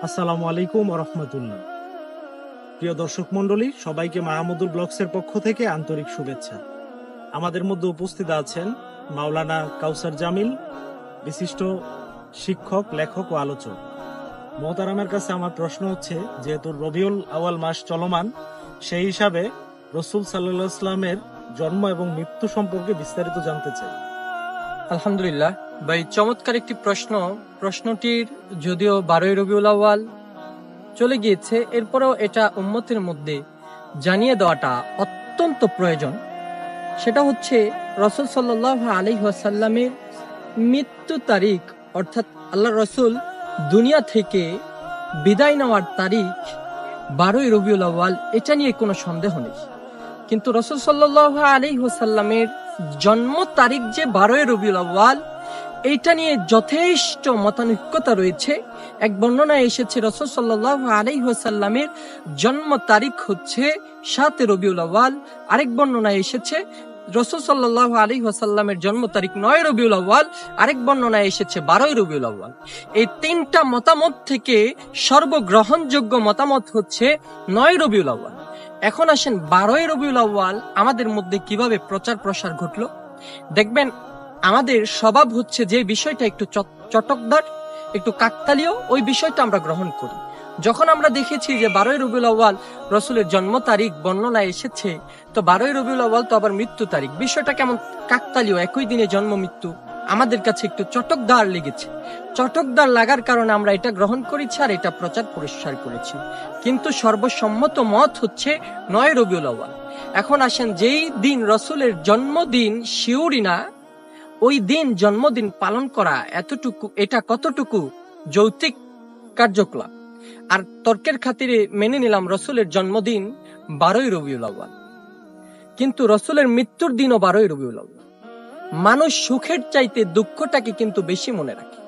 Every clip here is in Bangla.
আসসালামু আলাইকুম ওয়া রাহমাতুল্লাহ। প্রিয় দর্শক মণ্ডলী, সবাইকে মাহমুদুল ব্লগসের পক্ষ থেকে আন্তরিক শুভেচ্ছা। আমাদের মধ্যে উপস্থিত আছেন মাওলানা কাউসার জামিল, বিশিষ্ট শিক্ষক, লেখক ও আলোচক। মোহতারামের কাছে আমার প্রশ্ন হচ্ছে, যেহেতু রবিউল আউয়াল মাস চলমান, সেই হিসাবে রসূল সাল্লাল্লাহু আলাইহি ওয়াসাল্লামের জন্ম এবং মৃত্যু সম্পর্কে বিস্তারিত জানতে চাই। আলহামদুলিল্লাহ ভাই, চমৎকার একটি প্রশ্ন। প্রশ্নটির যদিও 12ই রবিউল আউয়াল চলে গিয়েছে, এরপরেও এটা উম্মতের মধ্যে জানিয়ে দেওয়াটা অত্যন্ত প্রয়োজন। সেটা হচ্ছে রাসূল সাল্লাল্লাহু আলাইহি ওয়াসাল্লামের মৃত্যু তারিখ, অর্থাৎ আল্লাহ রাসূল দুনিয়া থেকে বিদায় নেওয়ার তারিখ 12ই রবিউল আউয়াল, এটা নিয়ে কোনো সন্দেহ নেই। কিন্তু রাসূল সাল্লাল্লাহু আলাইহি ওয়াসাল্লামের জন্ম তারিখ যে 12ই রবিউল আউয়াল, এইটা নিয়ে যথেষ্ট মতানৈক্যতা রয়েছে। এক বর্ণনায় এসেছে রাসূল সাল্লাল্লাহু আলাইহি ওয়াসাল্লামের জন্ম তারিখ হচ্ছে 7 রবিউল আউয়াল। আরেক বর্ণনায় এসেছে রাসূল সাল্লাল্লাহু আলাইহি ওয়াসাল্লামের জন্ম তারিখ 9 রবিউল আউয়াল। আরেক বর্ণনায় এসেছে 12 রবিউল আউয়াল। এই তিনটা মতামত থেকে সর্বগ্রহণযোগ্য মতামত হচ্ছে 9 রবিউল আউয়াল। এখন আসেন 12 রবিউল আউয়াল আমাদের মধ্যে কিভাবে প্রচার প্রসার ঘটলো। দেখবেন, আমাদের স্বভাব হচ্ছে যে বিষয়টা একটু চটকদার, একটু কাকতালীয়, ওই বিষয়টা আমরা গ্রহণ করি। যখন আমরা দেখেছি যে 12ই রবিউল আউয়াল রসুলের জন্ম তারিখ বর্ণনায় এসেছে, তো 12ই রবিউল আউয়াল তো আবার মৃত্যু তারিখ, বিষয়টা কেমন কাকতালীয়, একই দিনে জন্ম মৃত্যু, আমাদের কাছে একটু চটকদার লেগেছে। চটকদার লাগার কারণে আমরা এটা গ্রহণ করেছি আর এটা প্রচার প্রসার করেছি। কিন্তু সর্বসম্মত মত হচ্ছে 9 রবিউল আউয়াল। এখন আসেন, যেই দিন রসুলের জন্মদিন শিউরি না, ওই দিন জন্মদিন পালন করা এটা কতটুকু যৌক্তিক কার্যকলাপ। আর তর্কের খাতিরে মেনে নিলাম রসুলের জন্মদিন 12ই রবিউল আউয়াল, কিন্তু রসুলের মৃত্যুর দিনও 12ই রবিউল আউয়াল। মানুষ সুখের চাইতে দুঃখটাকে কিন্তু বেশি মনে রাখে।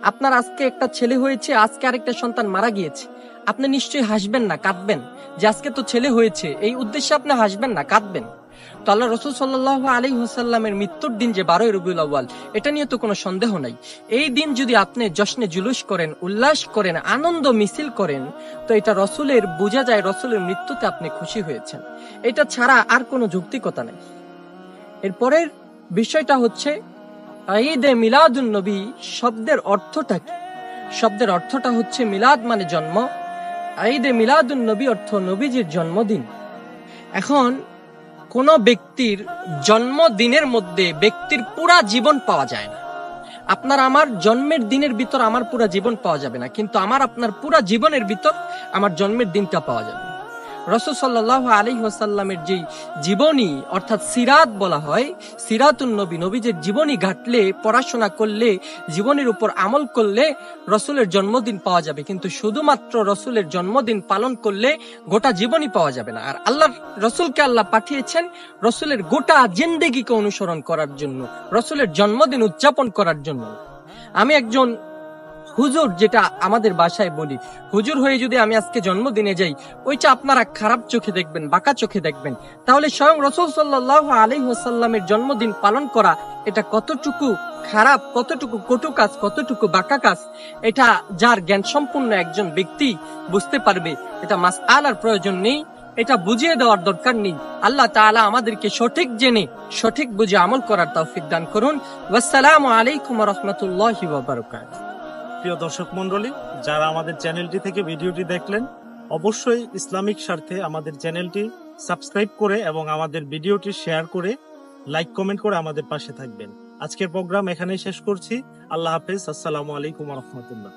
আপনার আজকে একটা ছেলে হয়েছে, আজকে আরেকটা সন্তান মারা গিয়েছে, আপনি নিশ্চয়ই হাসবেন না, কাঁদবেন, যে আজকে তো ছেলে হয়েছে, এই উদ্দেশ্যে আপনি হাসবেন না, কাঁদবেন। তো আল্লাহ রাসূল সাল্লাল্লাহু আলাইহি ওয়াসাল্লামের মৃত্যুর দিন যে 12ই রবিউল আউয়াল, এটা নিয়ে তো কোনো সন্দেহ নাই। এই দিন যদি আপনি জশ্নে জুলুস করেন, উল্লাস করেন, আনন্দ মিছিল করেন, তো এটা রসুলের বোঝা যায় রসুলের মৃত্যুতে আপনি খুশি হয়েছেন। এটা ছাড়া আর কোনো যৌক্তিকতা নেই। এরপরের বিষয়টা হচ্ছে ঈদে মিলাদুন নবী শব্দের অর্থটা কি? শব্দের অর্থটা হচ্ছে মিলাদ মানে জন্ম, ঈদে মিলাদুন নবী অর্থ নবীজির জন্মদিন। এখন কোন ব্যক্তির জন্মদিনের মধ্যে ব্যক্তির পুরা জীবন পাওয়া যায় না। আপনার আমার জন্মের দিনের ভিতর আমার পুরা জীবন পাওয়া যাবে না, কিন্তু আমার আপনার পুরা জীবনের ভিতর আমার জন্মের দিনটা পাওয়া যাবে। রাসূল সাল্লাল্লাহু আলাইহি ওয়াসাল্লামের যে জীবনী, অর্থাৎ সিরাত বলা হয়, সিরাতুন নবী, নবীজির জীবনী ঘাটলে, পড়াশোনা করলে, জীবনের উপর আমল করলে রসুলের জন্মদিন পাওয়া যাবে। কিন্তু শুধুমাত্র রসুলের জন্মদিন পালন করলে গোটা জীবনী পাওয়া যাবে না। আর আল্লাহ রসুলকে আল্লাহ পাঠিয়েছেন রসুলের গোটা জিন্দেগিকে অনুসরণ করার জন্য, রসুলের জন্মদিন উদযাপন করার জন্য। আমি একজন হুজুর, যেটা আমাদের বাসায় বলি, হুজুর হয়ে যদি আমি আজকে জন্মদিনে যাই, ওইটা আপনারা খারাপ চোখে দেখবেন, বাঁকা চোখে দেখবেন। তাহলে স্বয়ং রাসূল সাল্লাল্লাহু আলাইহি ওয়াসাল্লামের জন্মদিন পালন করা এটা কতটুকু খারাপ, কতটুকু কটু কাজ, কতটুকু বাঁকা কাজ, এটা যার জ্ঞান সম্পূর্ণ একজন ব্যক্তি বুঝতে পারবে। এটা মাসআলার প্রয়োজন নেই, এটা বুঝিয়ে দেওয়ার দরকার নেই। আল্লাহ তাআলা আমাদেরকে সঠিক জেনে সঠিক বুঝে আমল করার তৌফিক দান করুন। ওয়াসসালামু আলাইকুম ওয়া রাহমাতুল্লাহি ওয়া বারাকাতুহু। প্রিয় দর্শক মণ্ডলী, যারা আমাদের চ্যানেলটি থেকে ভিডিওটি দেখলেন, অবশ্যই ইসলামিক স্বার্থে আমাদের চ্যানেলটি সাবস্ক্রাইব করে এবং আমাদের ভিডিওটি শেয়ার করে, লাইক কমেন্ট করে আমাদের পাশে থাকবেন। আজকের প্রোগ্রাম এখানেই শেষ করছি। আল্লাহ হাফেজ। আসসালামু আলাইকুম ওয়া রাহমাতুল্লাহ।